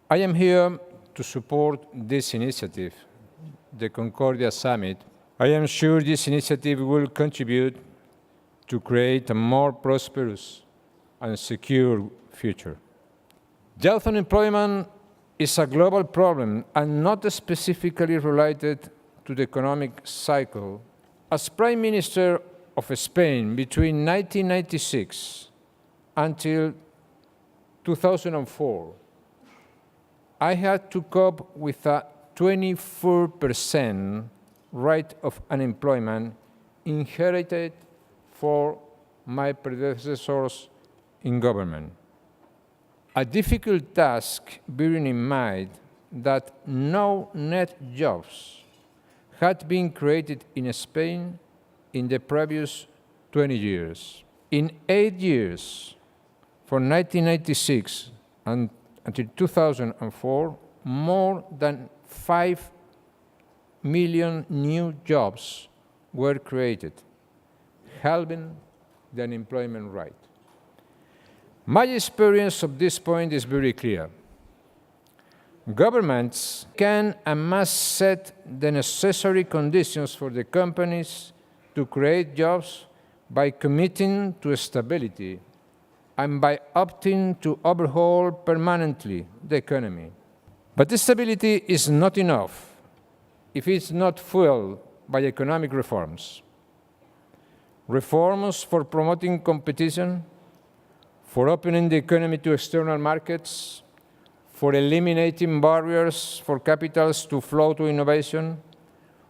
I am here to support this initiative, the Concordia Summit. I am sure this initiative will contribute to create a more prosperous and secure future. Youth unemployment is a global problem and not specifically related to the economic cycle. As Prime Minister of Spain between 1996 until 2004, I had to cope with a 24% rate of unemployment inherited for my predecessors in government. A difficult task, bearing in mind that no net jobs had been created in Spain in the previous 20 years. In 8 years, from 1996 until 2004, more than 5 million new jobs were created, halving the unemployment rate. My experience of this point is very clear. Governments can and must set the necessary conditions for the companies to create jobs by committing to stability and by opting to overhaul permanently the economy. But this stability is not enough if it's not fueled by economic reforms. Reforms for promoting competition, for opening the economy to external markets, for eliminating barriers for capitals to flow to innovation,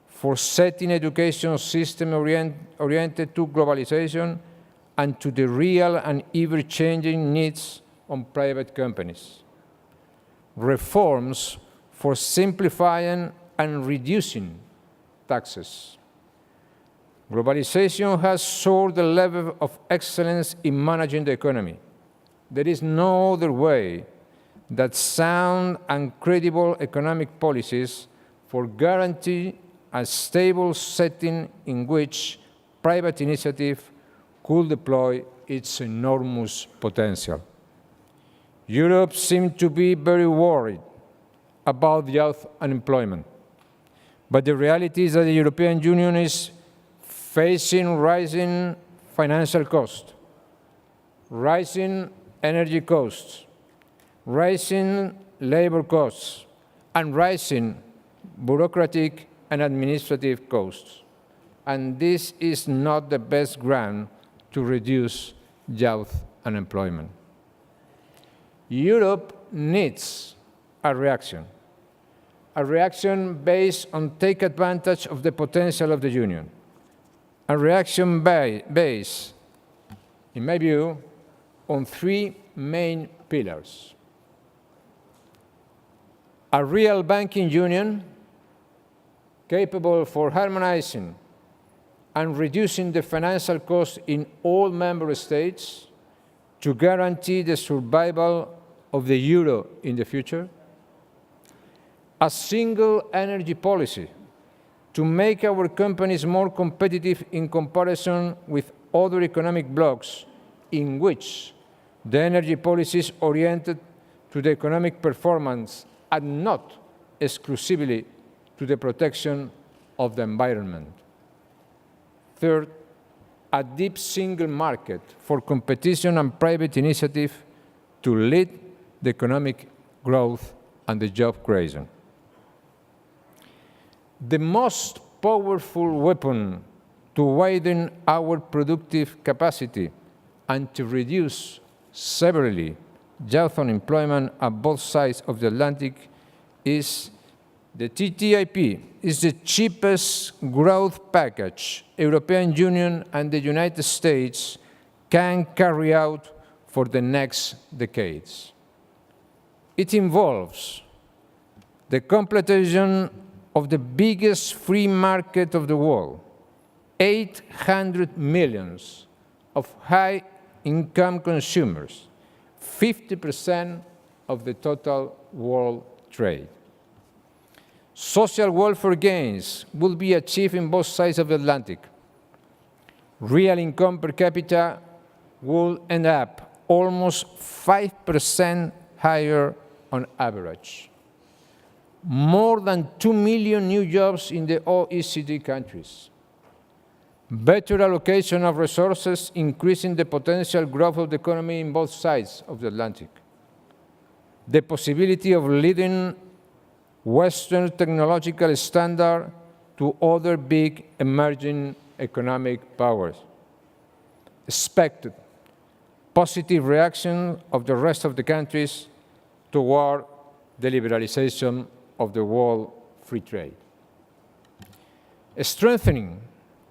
for setting education system oriented to globalization and to the real and ever-changing needs of private companies. Reforms for simplifying and reducing taxes. Globalization has soared the level of excellence in managing the economy. There is no other way that sound and credible economic policies for guarantee a stable setting in which private initiative could deploy its enormous potential. Europe seems to be very worried about youth unemployment, but the reality is that the European Union is facing rising financial costs, rising energy costs, rising labor costs, and rising bureaucratic and administrative costs. And this is not the best ground to reduce youth unemployment. Europe needs a reaction based on take advantage of the potential of the Union, a reaction based, in my view, on three main pillars. A real banking union capable for harmonizing and reducing the financial costs in all member states to guarantee the survival of the euro in the future. A single energy policy to make our companies more competitive in comparison with other economic blocs in which the energy policy is oriented to the economic performance and not exclusively to the protection of the environment. Third, a deep single market for competition and private initiative to lead the economic growth and the job creation. The most powerful weapon to widen our productive capacity and to reduce severely youth unemployment at both sides of the Atlantic is the TTIP, is the cheapest growth package European Union and the United States can carry out for the next decades. It involves the completion of the biggest free market of the world, 800 million of high-income consumers, 50% of the total world trade. Social welfare gains will be achieved in both sides of the Atlantic. Real income per capita will end up almost 5% higher on average. More than 2 million new jobs in the OECD countries. Better allocation of resources, increasing the potential growth of the economy in both sides of the Atlantic. The possibility of leading Western technological standard to other big emerging economic powers. Expected positive reaction of the rest of the countries toward the liberalization of the world free trade. Strengthening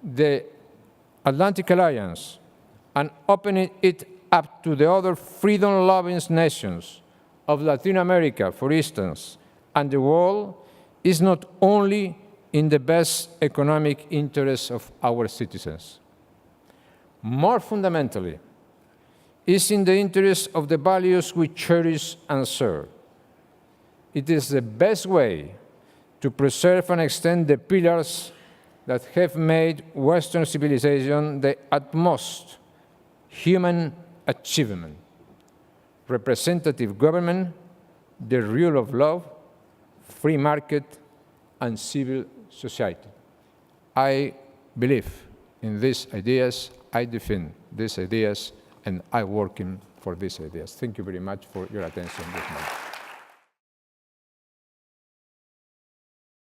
the Atlantic Alliance and opening it up to the other freedom-loving nations of Latin America, for instance, and the world is not only in the best economic interests of our citizens. More fundamentally, is in the interest of the values we cherish and serve. It is the best way to preserve and extend the pillars that have made Western civilization the utmost human achievement: representative government, the rule of law, free market, and civil society. I believe in these ideas, I defend these ideas, and I'm working for these ideas. Thank you very much for your attention this morning.